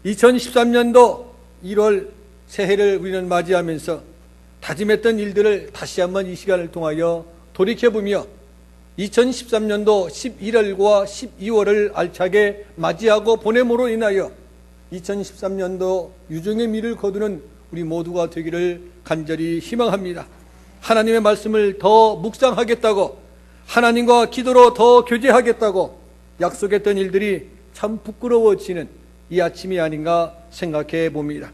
2013년도 1월 새해를 우리는 맞이하면서 다짐했던 일들을 다시 한번 이 시간을 통하여 돌이켜보며 2013년도 11월과 12월을 알차게 맞이하고 보냄으로 인하여 2013년도 유종의 미를 거두는 우리 모두가 되기를 간절히 희망합니다. 하나님의 말씀을 더 묵상하겠다고, 하나님과 기도로 더 교제하겠다고 약속했던 일들이 참 부끄러워지는 이 아침이 아닌가 생각해 봅니다.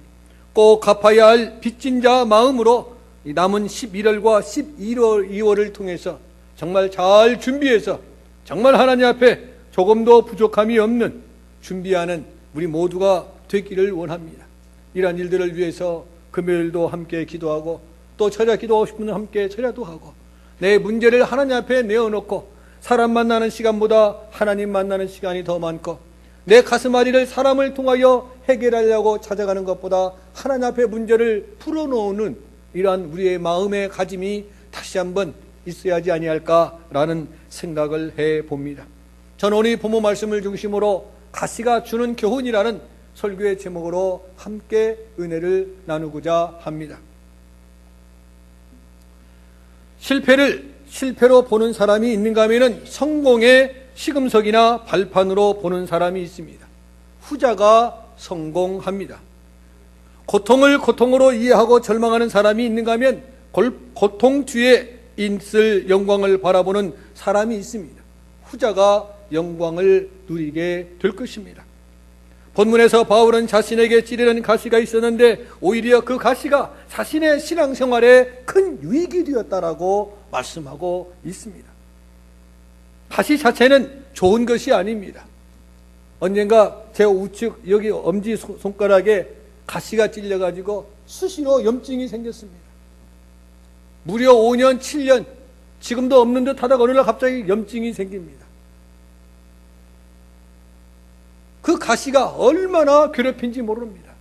꼭 갚아야 할 빚진 자 마음으로 남은 11월과 12월을 통해서 정말 잘 준비해서 정말 하나님 앞에 조금도 부족함이 없는 준비하는 우리 모두가 되기를 원합니다. 이러한 일들을 위해서 금요일도 함께 기도하고, 또 철야 기도하고 싶은 분은 함께 철야도 하고, 내 문제를 하나님 앞에 내어놓고 사람 만나는 시간보다 하나님 만나는 시간이 더 많고, 내 가슴앓이를 사람을 통하여 해결하려고 찾아가는 것보다 하나님 앞에 문제를 풀어놓는 이러한 우리의 마음의 가짐이 다시 한번 있어야 하지 아니할까라는 생각을 해봅니다. 저는 오늘 본문 말씀을 중심으로 가시가 주는 교훈이라는 설교의 제목으로 함께 은혜를 나누고자 합니다. 실패를 실패로 보는 사람이 있는가 하면은 성공의 시금석이나 발판으로 보는 사람이 있습니다. 후자가 성공합니다. 고통을 고통으로 이해하고 절망하는 사람이 있는가 하면 고통 뒤에 있을 영광을 바라보는 사람이 있습니다. 후자가 영광을 누리게 될 것입니다. 본문에서 바울은 자신에게 찌르는 가시가 있었는데 오히려 그 가시가 자신의 신앙생활에 큰 유익이 되었다라고 말씀하고 있습니다. 가시 자체는 좋은 것이 아닙니다. 언젠가 제 우측 여기 엄지 손가락에 가시가 찔려가지고 수시로 염증이 생겼습니다. 무려 5년, 7년 지금도 없는 듯 하다가 어느 날 갑자기 염증이 생깁니다. 그 가시가 얼마나 괴롭힌지 모릅니다.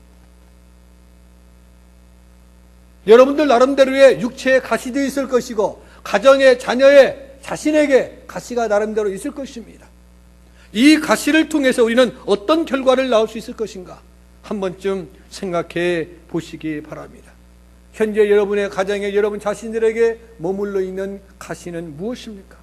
여러분들 나름대로의 육체의 가시도 있을 것이고, 가정의 자녀의 자신에게 가시가 나름대로 있을 것입니다. 이 가시를 통해서 우리는 어떤 결과를 낳을 수 있을 것인가 한 번쯤 생각해 보시기 바랍니다. 현재 여러분의 가정에 여러분 자신들에게 머물러 있는 가시는 무엇입니까?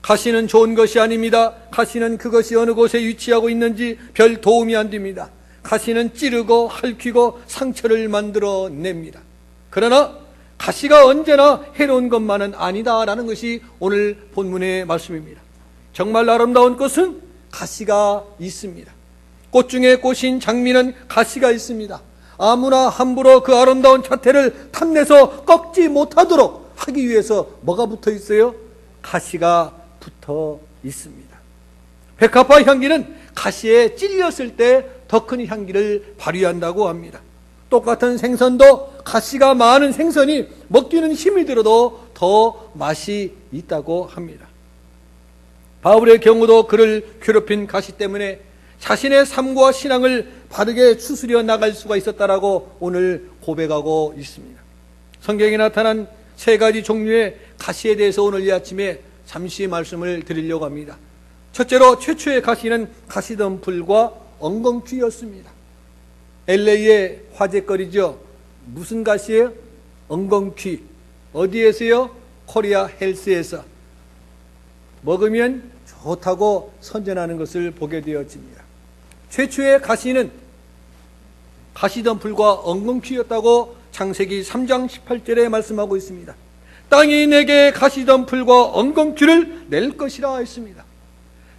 가시는 좋은 것이 아닙니다. 가시는 그것이 어느 곳에 위치하고 있는지 별 도움이 안 됩니다. 가시는 찌르고 핥히고 상처를 만들어냅니다. 그러나 가시가 언제나 해로운 것만은 아니다라는 것이 오늘 본문의 말씀입니다. 정말 아름다운 꽃은 가시가 있습니다. 꽃 중에 꽃인 장미는 가시가 있습니다. 아무나 함부로 그 아름다운 자태를 탐내서 꺾지 못하도록 하기 위해서 뭐가 붙어 있어요? 가시가 붙어 있습니다. 백합화 향기는 가시에 찔렸을 때 더 큰 향기를 발휘한다고 합니다. 똑같은 생선도 가시가 많은 생선이 먹기는 힘이 들어도 더 맛이 있다고 합니다. 바울의 경우도 그를 괴롭힌 가시 때문에 자신의 삶과 신앙을 바르게 추스려 나갈 수가 있었다라고 오늘 고백하고 있습니다. 성경에 나타난 세 가지 종류의 가시에 대해서 오늘 이 아침에 잠시 말씀을 드리려고 합니다. 첫째로 최초의 가시는 가시덤불과 엉겅퀴였습니다. LA의 화제거리죠. 무슨 가시예요? 엉겅퀴. 어디에서요? 코리아 헬스에서 먹으면 좋다고 선전하는 것을 보게 되어집니다. 최초의 가시는 가시덤불과 엉겅퀴였다고 창세기 3장 18절에 말씀하고 있습니다. 땅이 내게 가시덤불과 엉겅퀴를 낼 것이라 했습니다.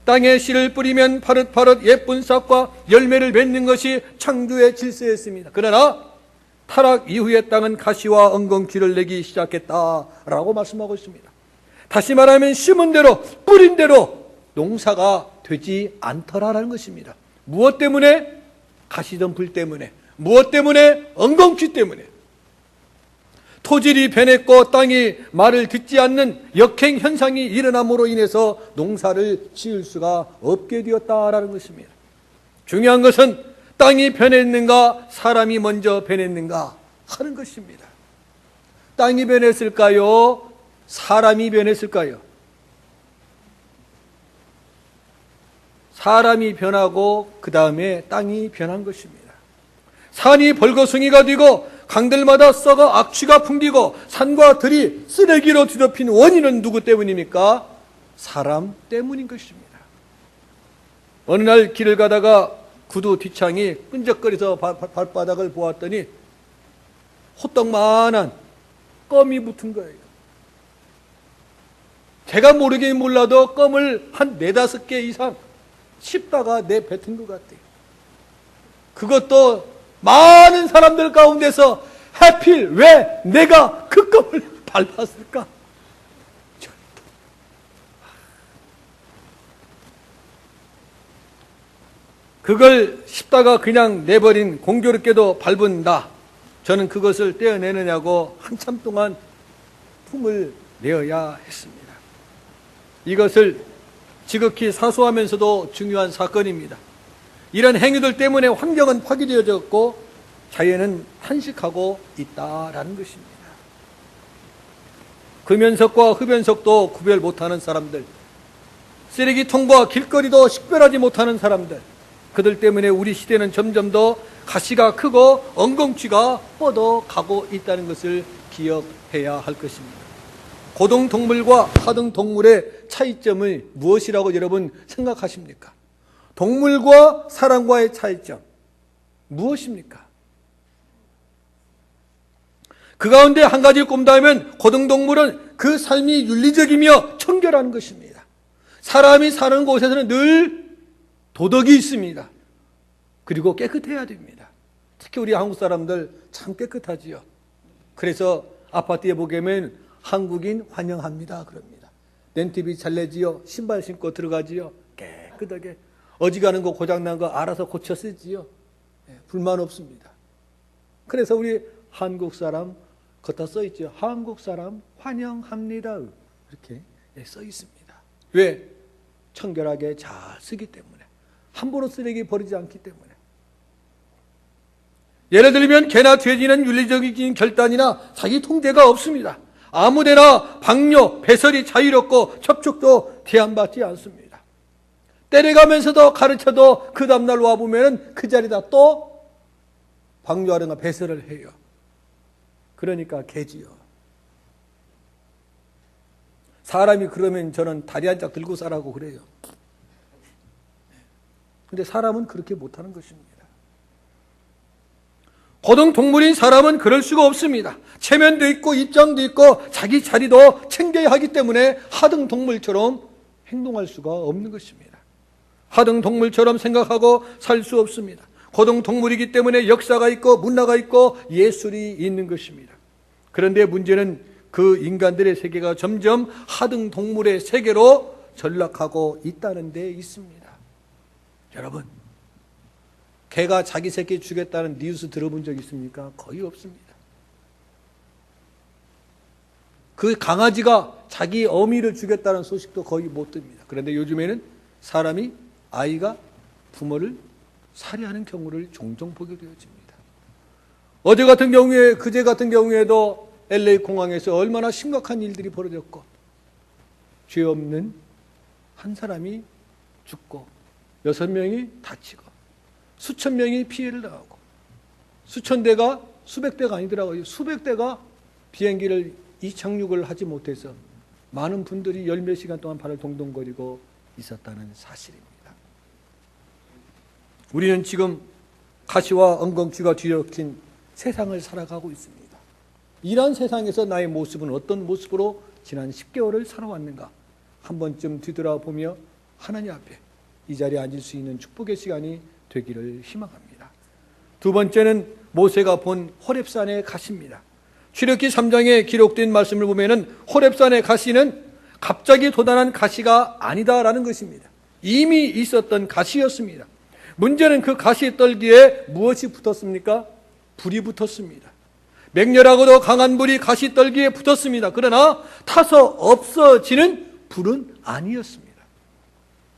땅에 씨를 뿌리면 파릇파릇 예쁜 싹과 열매를 맺는 것이 창조의 질서였습니다. 그러나 타락 이후에 땅은 가시와 엉겅퀴를 내기 시작했다라고 말씀하고 있습니다. 다시 말하면 심은 대로 뿌린 대로 농사가 되지 않더라라는 것입니다. 무엇 때문에? 가시덤불 때문에. 무엇 때문에? 엉겅퀴 때문에. 토질이 변했고 땅이 말을 듣지 않는 역행 현상이 일어남으로 인해서 농사를 지을 수가 없게 되었다라는 것입니다. 중요한 것은 땅이 변했는가 사람이 먼저 변했는가 하는 것입니다. 땅이 변했을까요? 사람이 변했을까요? 사람이 변하고 그 다음에 땅이 변한 것입니다. 산이 벌거숭이가 되고 강들마다 썩어 악취가 풍기고 산과 들이 쓰레기로 뒤덮인 원인은 누구 때문입니까? 사람 때문인 것입니다. 어느 날 길을 가다가 구두 뒷창이 끈적거려서 발바닥을 보았더니 호떡만한 껌이 붙은 거예요. 제가 모르긴 몰라도 껌을 한 4-5개 이상 씹다가 내뱉은 것 같아요. 그것도 많은 사람들 가운데서 하필 왜 내가 그 껌을 밟았을까? 그걸 씹다가 그냥 내버린 공교롭게도 밟은 나, 저는 그것을 떼어내느냐고 한참 동안 품을 내어야 했습니다. 이것을 지극히 사소하면서도 중요한 사건입니다. 이런 행위들 때문에 환경은 파괴되어졌고 자연은 탄식하고 있다라는 것입니다. 금연석과 흡연석도 구별 못하는 사람들, 쓰레기통과 길거리도 식별하지 못하는 사람들, 그들 때문에 우리 시대는 점점 더 가시가 크고 엉겅퀴가 뻗어가고 있다는 것을 기억해야 할 것입니다. 고등동물과 하등동물의 차이점을 무엇이라고 여러분 생각하십니까? 동물과 사람과의 차이점 무엇입니까? 그 가운데 한 가지를 꼽는다면 고등동물은 그 삶이 윤리적이며 청결한 것입니다. 사람이 사는 곳에서는 늘 도덕이 있습니다. 그리고 깨끗해야 됩니다. 특히 우리 한국 사람들 참 깨끗하지요. 그래서 아파트에 보면 한국인 환영합니다 그럽니다. 렌트비 잘 내지요. 신발 신고 들어가지요. 깨끗하게. 어지간한 거 고장난 거 알아서 고쳐 쓰지요. 불만 없습니다. 그래서 우리 한국 사람 걷다 써 있죠. 한국 사람 환영합니다. 이렇게 써 있습니다. 왜? 청결하게 잘 쓰기 때문에. 함부로 쓰레기 버리지 않기 때문에. 예를 들면 개나 돼지는 윤리적인 결단이나 자기 통제가 없습니다. 아무데나 방뇨, 배설이 자유롭고 접촉도 제한받지 않습니다. 때려가면서도 가르쳐도 그 다음날 와보면 그 자리다 또 방뇨하거나 배설을 해요. 그러니까 개지요. 사람이 그러면 저는 다리 한 짝 들고 살라고 그래요. 근데 사람은 그렇게 못하는 것입니다. 고등동물인 사람은 그럴 수가 없습니다. 체면도 있고 입장도 있고 자기 자리도 챙겨야 하기 때문에 하등동물처럼 행동할 수가 없는 것입니다. 하등동물처럼 생각하고 살 수 없습니다. 고등동물이기 때문에 역사가 있고 문화가 있고 예술이 있는 것입니다. 그런데 문제는 그 인간들의 세계가 점점 하등동물의 세계로 전락하고 있다는 데 있습니다. 여러분, 개가 자기 새끼 죽였다는 뉴스 들어본 적 있습니까? 거의 없습니다. 그 강아지가 자기 어미를 죽였다는 소식도 거의 못 듭니다. 그런데 요즘에는 사람이, 아이가 부모를 살해하는 경우를 종종 보게 되어집니다. 어제 같은 경우에, 그제 같은 경우에도 LA 공항에서 얼마나 심각한 일들이 벌어졌고, 죄 없는 한 사람이 죽고 6명이 다치고 수천 명이 피해를 당하고 수천 대가, 수백 대가 아니더라고요. 수백 대가 비행기를 이착륙을 하지 못해서 많은 분들이 10몇 시간 동안 발을 동동거리고 있었다는 사실입니다. 우리는 지금 가시와 엉겅퀴가 뒤섞인 세상을 살아가고 있습니다. 이런 세상에서 나의 모습은 어떤 모습으로 지난 10개월을 살아왔는가? 한 번쯤 뒤돌아보며 하나님 앞에 이 자리에 앉을 수 있는 축복의 시간이 되기를 희망합니다. 두 번째는 모세가 본 호렙산의 가시입니다. 출애굽기 3장에 기록된 말씀을 보면은 호렙산의 가시는 갑자기 돋아난 가시가 아니다라는 것입니다. 이미 있었던 가시였습니다. 문제는 그 가시 떨기에 무엇이 붙었습니까? 불이 붙었습니다. 맹렬하고도 강한 불이 가시 떨기에 붙었습니다. 그러나 타서 없어지는 불은 아니었습니다.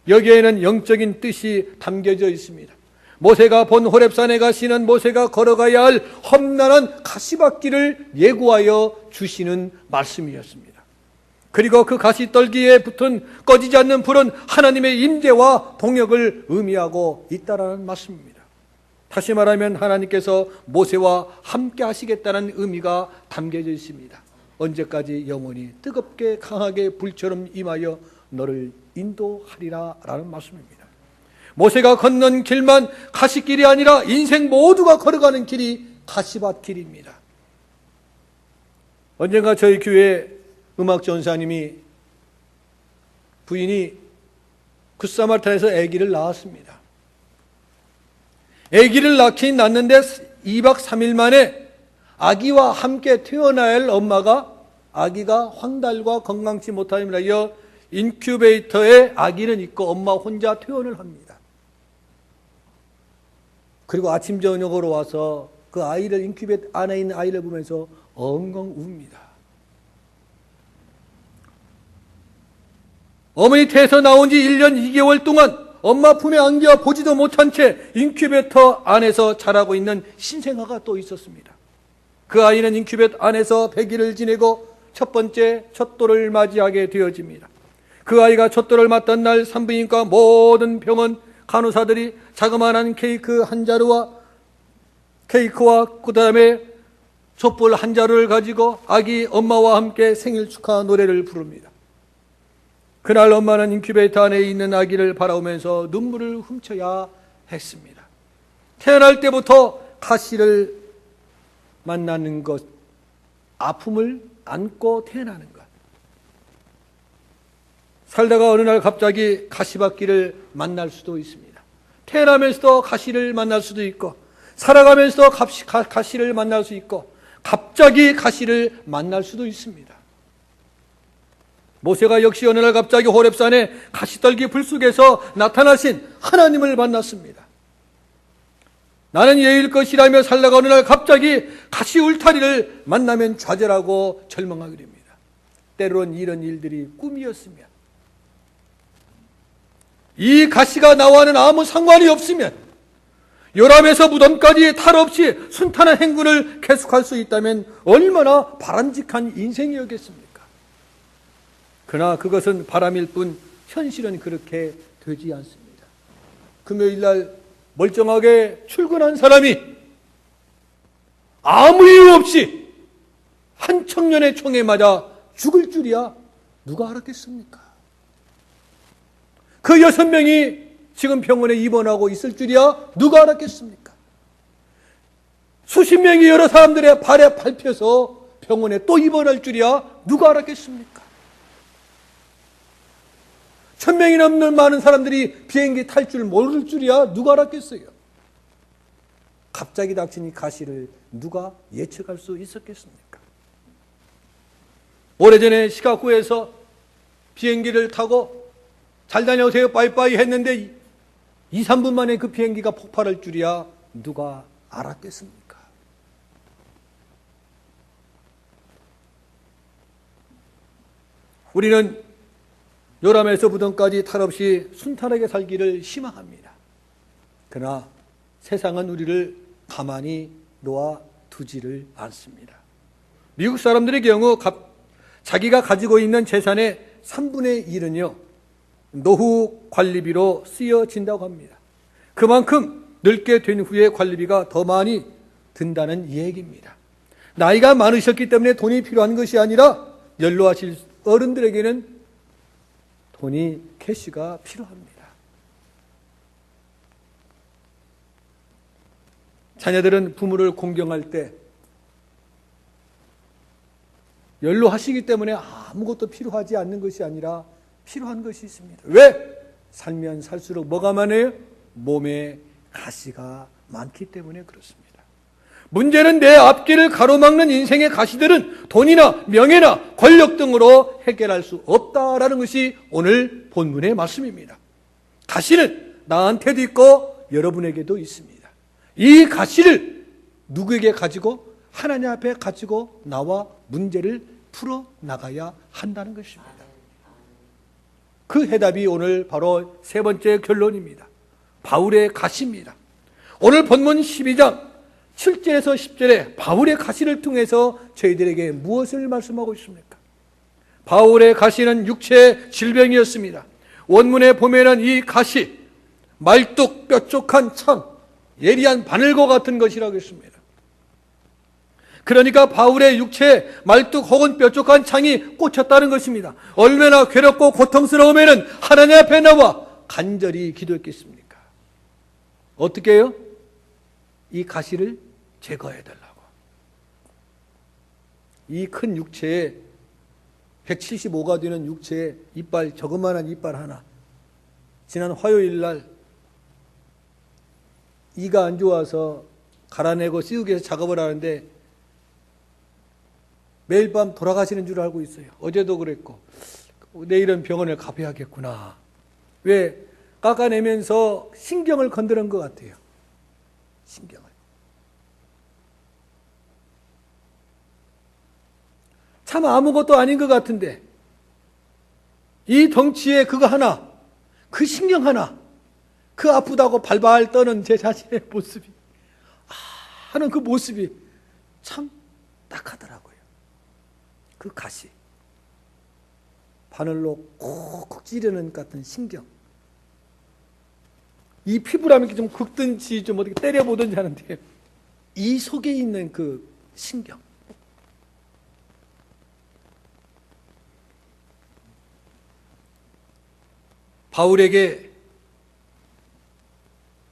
여기에는 영적인 뜻이 담겨져 있습니다. 모세가 본 호렙산에 가시는 모세가 걸어가야 할 험난한 가시밭길을 예고하여 주시는 말씀이었습니다. 그리고 그 가시떨기에 붙은 꺼지지 않는 불은 하나님의 임재와 동역을 의미하고 있다라는 말씀입니다. 다시 말하면 하나님께서 모세와 함께 하시겠다는 의미가 담겨져 있습니다. 언제까지 영원히 뜨겁게 강하게 불처럼 임하여 너를 인도하리라 라는 말씀입니다. 모세가 걷는 길만 가시길이 아니라 인생 모두가 걸어가는 길이 가시밭 길입니다. 언젠가 저희 교회 음악 전사님이 부인이 굿사마리탄에서 아기를 낳았습니다. 아기를 낳는데 2박 3일 만에 아기와 함께 태어나야 할 엄마가 아기가 황달과 건강치 못함을 하여 인큐베이터에 아기는 있고 엄마 혼자 퇴원을 합니다. 그리고 아침 저녁으로 와서 그 아이를 인큐베이터 안에 있는 아이를 보면서 엉엉 웁니다. 어머니 태에서 나온 지 1년 2개월 동안 엄마 품에 안겨 보지도 못한 채 인큐베이터 안에서 자라고 있는 신생아가 또 있었습니다. 그 아이는 인큐베이터 안에서 100일을 지내고 첫 번째 첫돌을 맞이하게 되어집니다. 그 아이가 첫돌을 맞던 날 산부인과 모든 병원 간호사들이 자그마한 케이크 한 자루와 그 다음에 촛불 한 자루를 가지고 아기 엄마와 함께 생일 축하 노래를 부릅니다. 그날 엄마는 인큐베이터 안에 있는 아기를 바라보면서 눈물을 훔쳐야 했습니다. 태어날 때부터 가시를 만나는 것, 아픔을 안고 태어나는 것. 살다가 어느 날 갑자기 가시밭길을 만날 수도 있습니다. 태어나면서도 가시를 만날 수도 있고, 살아가면서도 가시를 만날 수 있고, 갑자기 가시를 만날 수도 있습니다. 모세가 역시 어느 날 갑자기 호렙산에 가시떨기 불 속에서 나타나신 하나님을 만났습니다. 나는 예일 것이라며 살다가 어느 날 갑자기 가시 울타리를 만나면 좌절하고 절망하게 됩니다. 때로는 이런 일들이 꿈이었으면, 이 가시가 나와는 아무 상관이 없으면, 요람에서 무덤까지 탈 없이 순탄한 행군을 계속할 수 있다면 얼마나 바람직한 인생이었겠습니까? 그러나 그것은 바람일 뿐 현실은 그렇게 되지 않습니다. 금요일 날 멀쩡하게 출근한 사람이 아무 이유 없이 한 청년의 총에 맞아 죽을 줄이야 누가 알았겠습니까? 그 6명이 지금 병원에 입원하고 있을 줄이야 누가 알았겠습니까? 수십 명이 여러 사람들의 발에 밟혀서 병원에 또 입원할 줄이야 누가 알았겠습니까? 1000명이 넘는 많은 사람들이 비행기 탈 줄 모를 줄이야 누가 알았겠어요? 갑자기 닥친 이 가시를 누가 예측할 수 있었겠습니까? 오래전에 시카고에서 비행기를 타고 잘 다녀오세요 빠이빠이 했는데 2, 3분 만에 그 비행기가 폭발할 줄이야 누가 알았겠습니까? 우리는 요람에서 무덤까지 탈 없이 순탄하게 살기를 희망합니다. 그러나 세상은 우리를 가만히 놓아두지를 않습니다. 미국 사람들의 경우 자기가 가지고 있는 재산의 3분의 1은요 노후 관리비로 쓰여진다고 합니다. 그만큼 늙게 된 후에 관리비가 더 많이 든다는 얘기입니다. 나이가 많으셨기 때문에 돈이 필요한 것이 아니라 연로하실 어른들에게는 돈이 캐시가 필요합니다. 자녀들은 부모를 공경할 때 연로하시기 때문에 아무것도 필요하지 않는 것이 아니라 필요한 것이 있습니다. 왜? 살면 살수록 뭐가 많아요? 몸에 가시가 많기 때문에 그렇습니다. 문제는 내 앞길을 가로막는 인생의 가시들은 돈이나 명예나 권력 등으로 해결할 수 없다라는 것이 오늘 본문의 말씀입니다. 가시는 나한테도 있고 여러분에게도 있습니다. 이 가시를 누구에게 가지고? 하나님 앞에 가지고 나와 문제를 풀어나가야 한다는 것입니다. 그 해답이 오늘 바로 세 번째 결론입니다. 바울의 가시입니다. 오늘 본문 12장 7절에서 10절에 바울의 가시를 통해서 저희들에게 무엇을 말씀하고 있습니까? 바울의 가시는 육체의 질병이었습니다. 원문에 보면은 이 가시, 말뚝 뾰족한 창, 예리한 바늘과 같은 것이라고 했습니다. 그러니까 바울의 육체에 말뚝 혹은 뾰족한 창이 꽂혔다는 것입니다. 얼마나 괴롭고 고통스러우면은 하나님 앞에 나와 간절히 기도했겠습니까? 어떻게 해요? 이 가시를 제거해 달라고. 이 큰 육체에 175가 되는 육체에 이빨, 저것만한 이빨 하나. 지난 화요일 날 이가 안 좋아서 갈아내고 씌우기 위해서 작업을 하는데 매일 밤 돌아가시는 줄 알고 있어요. 어제도 그랬고 내일은 병원을 가봐야겠구나. 왜? 깎아내면서 신경을 건드린 것 같아요. 신경을. 참 아무것도 아닌 것 같은데 이 덩치에 그거 하나, 그 신경 하나, 그 아프다고 발발 떠는 제 자신의 모습이 하는 그 모습이 참 딱하더라고요. 그 가시, 바늘로 콕콕 찌르는 같은 신경. 이 피부라면 좀 긁든지 좀 어떻게 때려보든지 하는데 이 속에 있는 그 신경. 바울에게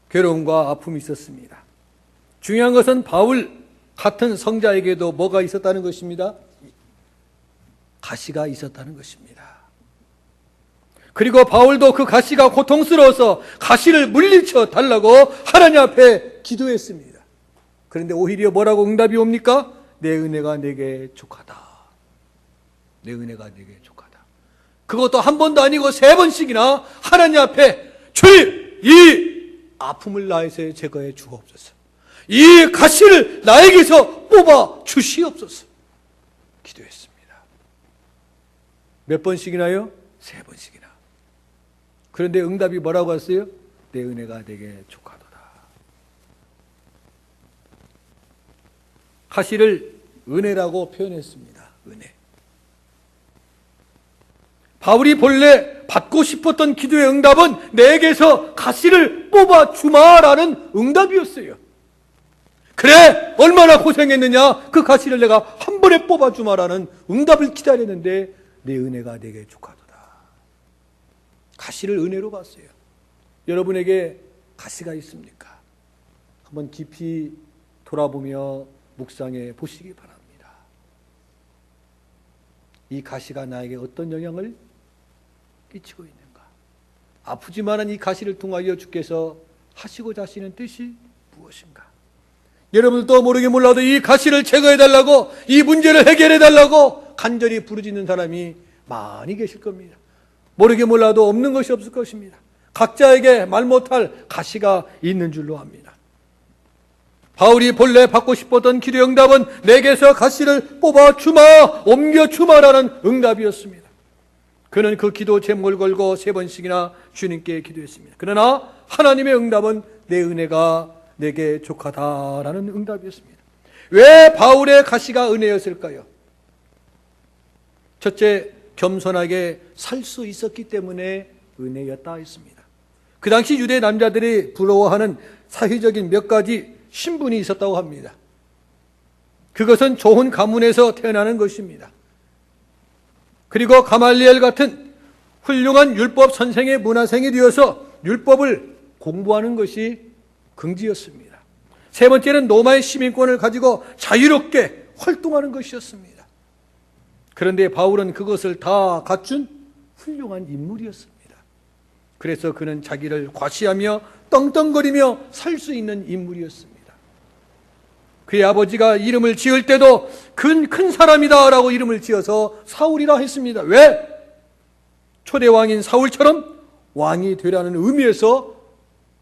괴로움과 아픔이 있었습니다. 중요한 것은 바울 같은 성자에게도 뭐가 있었다는 것입니다. 가시가 있었다는 것입니다. 그리고 바울도 그 가시가 고통스러워서 가시를 물리쳐 달라고 하나님 앞에 기도했습니다. 그런데 오히려 뭐라고 응답이 옵니까? 내 은혜가 내게 족하다. 내 은혜가 내게 족하다. 그것도 한 번도 아니고 3번씩이나 하나님 앞에 주님, 이 아픔을 나에서 제거해 주옵소서. 이 가시를 나에게서 뽑아 주시옵소서. 기도했습니다. 몇 번씩이나요? 3번씩이나. 그런데 응답이 뭐라고 했어요? 내 은혜가 내게 족하도다. 가시를 은혜라고 표현했습니다. 은혜. 바울이 본래 받고 싶었던 기도의 응답은 내게서 가시를 뽑아 주마라는 응답이었어요. 그래, 얼마나 고생했느냐, 그 가시를 내가 한 번에 뽑아 주마라는 응답을 기다렸는데 내 은혜가 내게 족하도다. 가시를 은혜로 봤어요. 여러분에게 가시가 있습니까? 한번 깊이 돌아보며 묵상해 보시기 바랍니다. 이 가시가 나에게 어떤 영향을 끼치고 있는가? 아프지만은 이 가시를 통하여 주께서 하시고자 하시는 뜻이 무엇인가? 여러분도 모르게 몰라도 이 가시를 제거해달라고, 이 문제를 해결해달라고 간절히 부르짖는 사람이 많이 계실 겁니다. 모르게 몰라도 없는 것이 없을 것입니다. 각자에게 말 못할 가시가 있는 줄로 압니다. 바울이 본래 받고 싶었던 기도의 응답은 내게서 가시를 뽑아 주마, 옮겨 주마라는 응답이었습니다. 그는 그 기도 제목을 걸고 3번씩이나 주님께 기도했습니다. 그러나 하나님의 응답은 내 은혜가 내게 족하다라는 응답이었습니다. 왜 바울의 가시가 은혜였을까요? 첫째, 겸손하게 살 수 있었기 때문에 은혜였다 했습니다. 그 당시 유대 남자들이 부러워하는 사회적인 몇 가지 신분이 있었다고 합니다. 그것은 좋은 가문에서 태어나는 것입니다. 그리고 가말리엘 같은 훌륭한 율법 선생의 문화생이 되어서 율법을 공부하는 것이 긍지였습니다. 3번째는 로마의 시민권을 가지고 자유롭게 활동하는 것이었습니다. 그런데 바울은 그것을 다 갖춘 훌륭한 인물이었습니다. 그래서 그는 자기를 과시하며 떵떵거리며 살 수 있는 인물이었습니다. 그의 아버지가 이름을 지을 때도 큰 사람이다 라고 이름을 지어서 사울이라 했습니다. 왜? 초대왕인 사울처럼 왕이 되라는 의미에서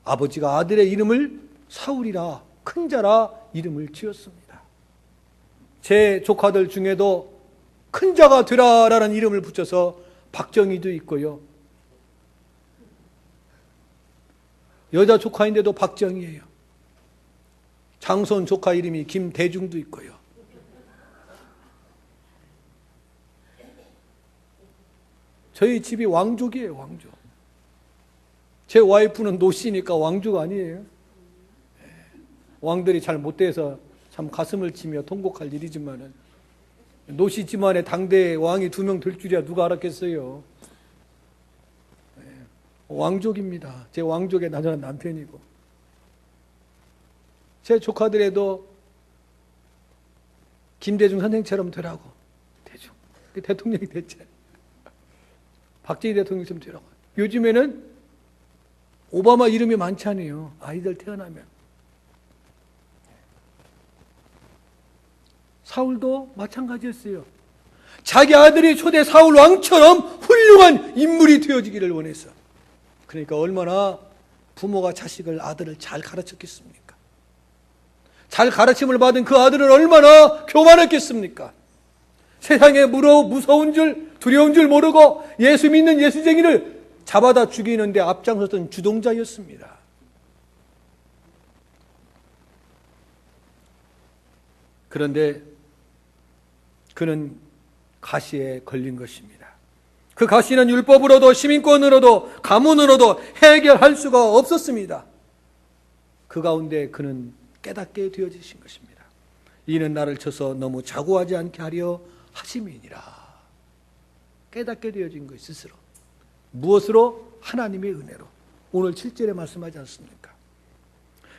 아버지가 아들의 이름을 사울이라, 큰 자라 이름을 지었습니다. 제 조카들 중에도 큰 자가 되라라는 이름을 붙여서 박정희도 있고요. 여자 조카인데도 박정희예요. 장손 조카 이름이 김대중도 있고요. 저희 집이 왕족이에요, 왕족. 제 와이프는 노씨니까 왕족 아니에요. 왕들이 잘 못 돼서 참 가슴을 치며 통곡할 일이지만은 노씨 집안에 당대 왕이 2명 될 줄이야 누가 알았겠어요. 왕족입니다. 제 왕족의 나저는 남편이고, 제 조카들에도 김대중 선생처럼 되라고. 대중 대통령이 됐지. 박정희 대통령처럼 되라고. 요즘에는 오바마 이름이 많잖아요. 아이들 태어나면. 사울도 마찬가지였어요. 자기 아들이 초대 사울 왕처럼 훌륭한 인물이 되어지기를 원해서. 그러니까 얼마나 부모가 자식을, 아들을 잘 가르쳤겠습니까? 잘 가르침을 받은 그 아들은 얼마나 교만했겠습니까? 세상에 무서운 줄, 두려운 줄 모르고 예수 믿는 예수쟁이를 잡아다 죽이는데 앞장섰던 주동자였습니다. 그런데 그는 가시에 걸린 것입니다. 그 가시는 율법으로도 시민권으로도 가문으로도 해결할 수가 없었습니다. 그 가운데 그는 깨닫게 되어지신 것입니다. 이는 나를 쳐서 너무 자고하지 않게 하려 하심이니라. 깨닫게 되어진 것 스스로. 무엇으로? 하나님의 은혜로. 오늘 7절에 말씀하지 않습니까?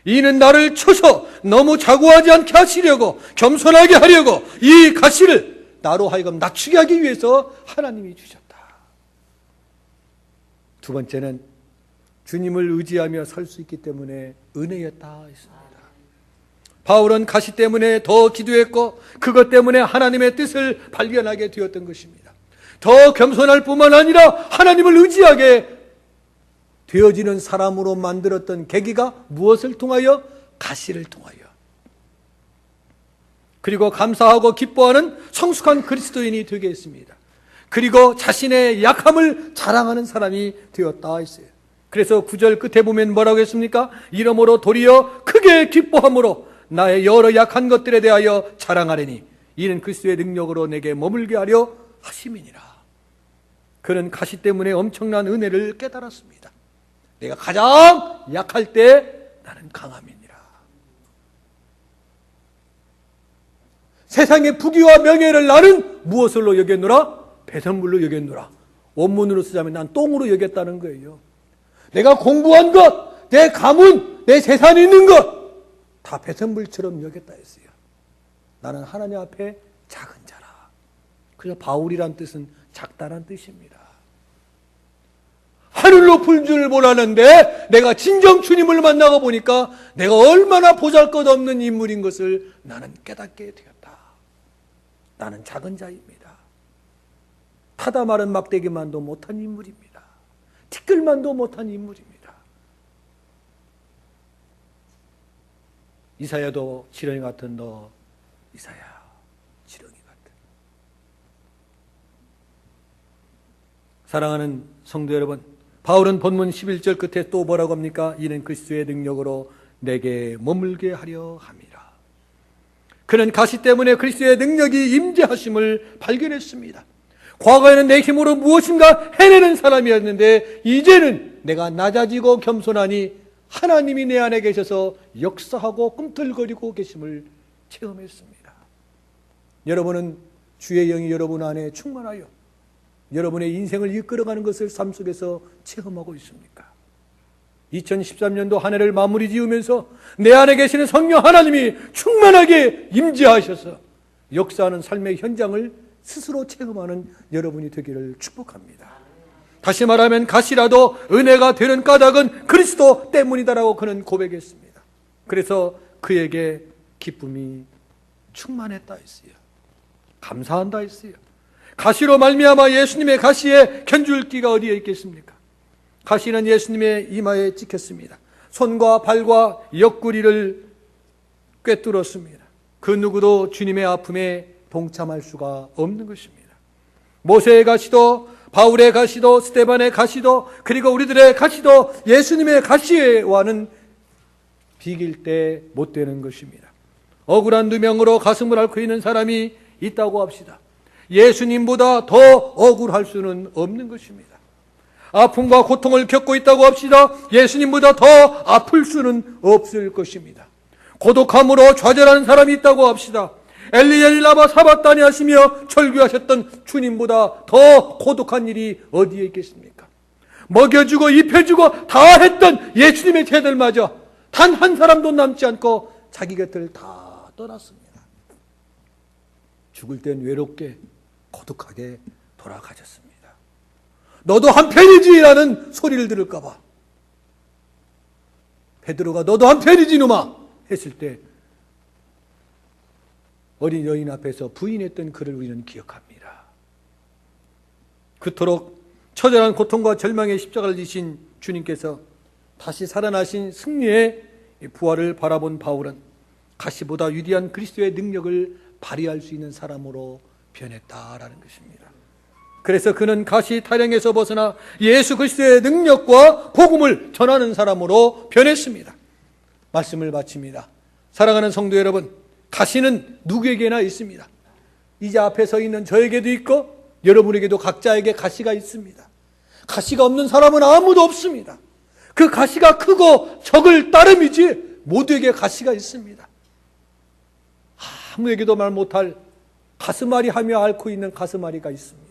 이는 나를 쳐서 너무 자고하지 않게 하시려고, 겸손하게 하려고 이 가시를 나로 하여금 낮추게 하기 위해서 하나님이 주셨다. 두 번째는 주님을 의지하며 설 수 있기 때문에 은혜였다 했습니다. 바울은 가시 때문에 더 기도했고 그것 때문에 하나님의 뜻을 발견하게 되었던 것입니다. 더 겸손할 뿐만 아니라 하나님을 의지하게 되어지는 사람으로 만들었던 계기가 무엇을 통하여? 가시를 통하여. 그리고 감사하고 기뻐하는 성숙한 그리스도인이 되게 했습니다. 그리고 자신의 약함을 자랑하는 사람이 되었다 했어요. 그래서 9절 끝에 보면 뭐라고 했습니까? 이러므로 도리어 크게 기뻐함으로 나의 여러 약한 것들에 대하여 자랑하리니 이는 그리스도의 능력으로 내게 머물게 하려 하심이니라. 그는 가시 때문에 엄청난 은혜를 깨달았습니다. 내가 가장 약할 때 나는 강함이니라. 세상의 부귀와 명예를 나는 무엇으로 여겼노라? 배설물로 여겼노라. 원문으로 쓰자면 난 똥으로 여겼다는 거예요. 내가 공부한 것, 내 가문, 내 재산이 있는 것 다 배설물처럼 여겼다 했어요. 나는 하나님 앞에 작은 자라. 그래서 바울이란 뜻은 작다란 뜻입니다. 하늘 높은 줄 몰랐는데 내가 진정 주님을 만나고 보니까 내가 얼마나 보잘것없는 인물인 것을 나는 깨닫게 되었다. 나는 작은 자입니다. 타다 마른 막대기만도 못한 인물입니다. 티끌만도 못한 인물입니다. 이사야도 지렁이 같은 너 이사야, 지렁이 같은. 사랑하는 성도 여러분, 바울은 본문 11절 끝에 또 뭐라고 합니까? 이는 그리스도의 능력으로 내게 머물게 하려 함이라. 그는 가시 때문에 그리스도의 능력이 임재하심을 발견했습니다. 과거에는 내 힘으로 무엇인가 해내는 사람이었는데 이제는 내가 낮아지고 겸손하니 하나님이 내 안에 계셔서 역사하고 꿈틀거리고 계심을 체험했습니다. 여러분은 주의 영이 여러분 안에 충만하여 여러분의 인생을 이끌어가는 것을 삶 속에서 체험하고 있습니까? 2013년도 한 해를 마무리 지으면서 내 안에 계시는 성령 하나님이 충만하게 임재하셔서 역사하는 삶의 현장을 스스로 체험하는 여러분이 되기를 축복합니다. 다시 말하면 가시라도 은혜가 되는 까닭은 그리스도 때문이다라고 그는 고백했습니다. 그래서 그에게 기쁨이 충만했다 했어요. 감사한다 했어요. 가시로 말미암아 예수님의 가시에 견줄기가 어디에 있겠습니까? 가시는 예수님의 이마에 찍혔습니다. 손과 발과 옆구리를 꿰뚫었습니다. 그 누구도 주님의 아픔에 동참할 수가 없는 것입니다. 모세의 가시도 바울의 가시도 스데반의 가시도 그리고 우리들의 가시도 예수님의 가시와는 비길 때 못 되는 것입니다. 억울한 누명으로 가슴을 앓고 있는 사람이 있다고 합시다. 예수님보다 더 억울할 수는 없는 것입니다. 아픔과 고통을 겪고 있다고 합시다. 예수님보다 더 아플 수는 없을 것입니다. 고독함으로 좌절하는 사람이 있다고 합시다. 엘리 라마 사바다니 하시며 철교하셨던 주님보다 더 고독한 일이 어디에 있겠습니까? 먹여주고 입혀주고 다 했던 예수님의 제자들마저 단 한 사람도 남지 않고 자기 곁을 다 떠났습니다. 죽을 땐 외롭게 고독하게 돌아가셨습니다. 너도 한편이지 라는 소리를 들을까 봐 베드로가 너도 한편이지 놈아 했을 때 어린 여인 앞에서 부인했던 그를 우리는 기억합니다. 그토록 처절한 고통과 절망의 십자가를 지신 주님께서 다시 살아나신 승리의 부활을 바라본 바울은 가시보다 위대한 그리스도의 능력을 발휘할 수 있는 사람으로 변했다라는 것입니다. 그래서 그는 가시 타령에서 벗어나 예수 그리스도의 능력과 복음을 전하는 사람으로 변했습니다. 말씀을 마칩니다. 사랑하는 성도 여러분, 가시는 누구에게나 있습니다. 이제 앞에 서 있는 저에게도 있고 여러분에게도 각자에게 가시가 있습니다. 가시가 없는 사람은 아무도 없습니다. 그 가시가 크고 적을 따름이지 모두에게 가시가 있습니다. 아무에게도 말 못할 가슴앓이 하며 앓고 있는 가슴앓이가 있습니다.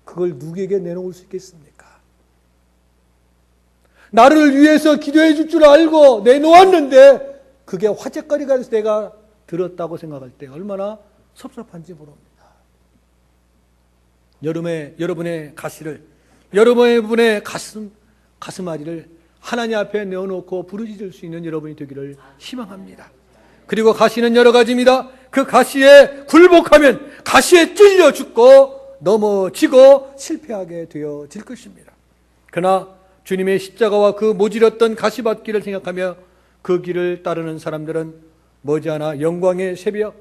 그걸 누구에게 내놓을 수 있겠습니까? 나를 위해서 기도해 줄 줄 알고 내놓았는데 그게 화제거리가 돼서 내가 들었다고 생각할 때 얼마나 섭섭한지 모릅니다. 여러분의 가시를, 여러분의 가슴앓이를 하나님 앞에 내어놓고 부르짖을 수 있는 여러분이 되기를 희망합니다. 그리고 가시는 여러 가지입니다. 그 가시에 굴복하면 가시에 찔려 죽고 넘어지고 실패하게 되어질 것입니다. 그러나 주님의 십자가와 그 모질었던 가시밭길을 생각하며 그 길을 따르는 사람들은 머지않아 영광의 새벽,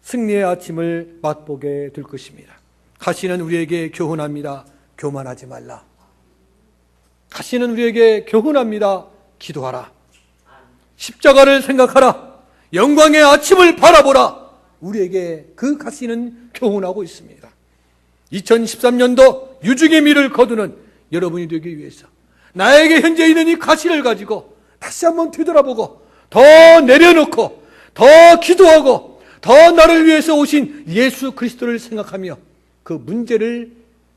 승리의 아침을 맛보게 될 것입니다. 가시는 우리에게 교훈합니다. 교만하지 말라. 가시는 우리에게 교훈합니다. 기도하라. 십자가를 생각하라. 영광의 아침을 바라보라. 우리에게 그 가시는 교훈하고 있습니다. 2013년도 유중의 미를 거두는 여러분이 되기 위해서 나에게 현재 있는 이 가시를 가지고 다시 한번 뒤돌아보고 더 내려놓고 더 기도하고 더 나를 위해서 오신 예수 그리스도를 생각하며 그 문제를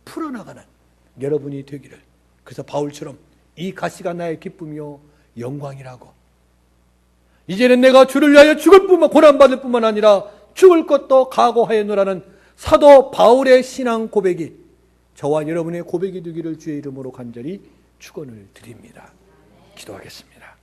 풀어나가는 여러분이 되기를. 그래서 바울처럼 이 가시가 나의 기쁨이요 영광이라고, 이제는 내가 주를 위하여 죽을 뿐만 고난받을 뿐만 아니라 죽을 것도 각오하였노라는 사도 바울의 신앙 고백이 저와 여러분의 고백이 되기를 주의 이름으로 간절히 축원을 드립니다. 기도하겠습니다.